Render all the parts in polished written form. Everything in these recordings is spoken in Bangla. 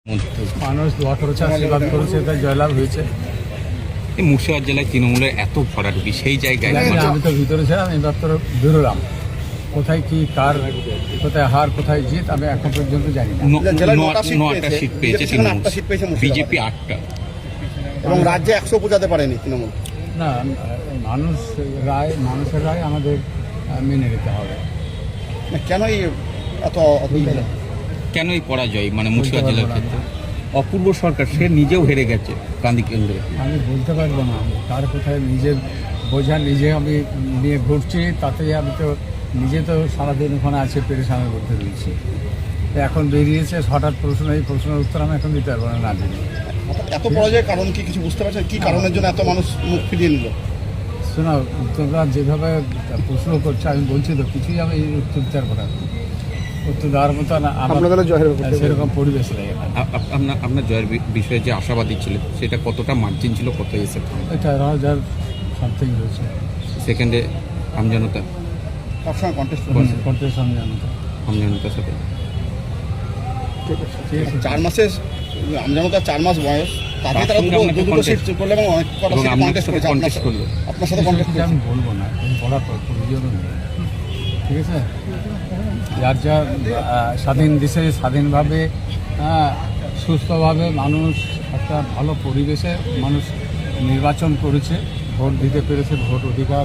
মানুষ দোয়া করেছে, আশীর্বাদ করেছে, তাই জয়লাভ হয়েছে। এই মুর্শিদাবাদ জেলায় তৃণমূলের এত ভরাডুবি, সেই জায়গায় আমি তো ভিতরে ছিলাম, এবার তো বেরোলাম। কোথায় কি কার কোথায় হার কোথায় জিত আমি এখন পর্যন্ত জানি না। 9টা সিট পেয়েছে তৃণমূল, বিজেপি 8টা, এবং রাজ্যে 100 পৌঁছাতে পারেনি তৃণমূল। না, মানুষের রায় আমাদের মেনে নিতে হবে। কেন এই এত কেন এই পরাজয় মানে মুর্শিদাবাদ জেলার ক্ষেত্রে? অপূর্ব সরকার সে নিজেও হেরে গেছে কান্দি কেন্দ্রে। আমি বলতে পারবো না তার কোথায় নিজের বোঝা নিজে আমি নিয়ে ঘুরছি, তাতেই আমি তো নিজে তো সারাদিন ওখানে আছে পেরেশানের মধ্যে রয়েছি। এখন বেরিয়েছে হঠাৎ প্রশ্ন, এই প্রশ্নের উত্তর আমি এখন দিতে পারবো না জানি। এত পরাজয়ের কারণ কি কিছু বুঝতে পারছেন? কি কারণের জন্য এত মানুষ মুখ ফিরিয়ে নিল? শোনা, তোমরা যেভাবে প্রশ্ন করছো আমি বলছি তো কিছুই আমি এই উত্তর দিতে পারবো না। উত্তর দেওয়ার মতো না সেরকম পরিবেশ নেই। আপনার জয়ের বিষয়ে যে আশাবাদী ছিল সেটা কতটা মার্জিন ছিল, কত এসে? এটা 11,000 সামথিং রয়েছে। সেকেন্ডে আমজনতা সবসময় কন্টেস্ট আমজনতার সাথে 4 মাসের আমজনতা, 4 মাস বয়স, তাতে তারা দুটো সিট করলো এবং অনেক কটা সিট কন্টেস্ট করলো। আপনার সাথে কন্টেস্ট আমি বলবো না, বলার প্রয়োজন নেই। ঠিক আছে, যার যা স্বাধীন দেশে স্বাধীনভাবে সুস্থভাবে মানুষ একটা ভালো পরিবেশে মানুষ নির্বাচন করেছে, ভোট দিতে পেরেছে। ভোট অধিকার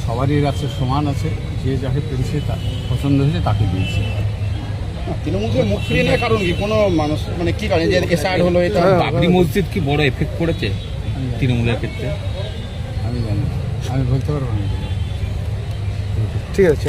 সবারই আছে, সমান আছে। যে যাকে পেরেছে তা পছন্দ হয়েছে তাকে দিয়েছে। তৃণমূলকে মুখ ফিরিয়ে নেওয়ার কারণ কি? কোনো মানুষ মানে কি কারণে যে এসআইআর হলো? এটা বাবরি মসজিদ কি বড় এফেক্ট করেছে তৃণমূলের ক্ষেত্রে? আমি জানি, আমি বলতে পারবো না। ঠিক আছে।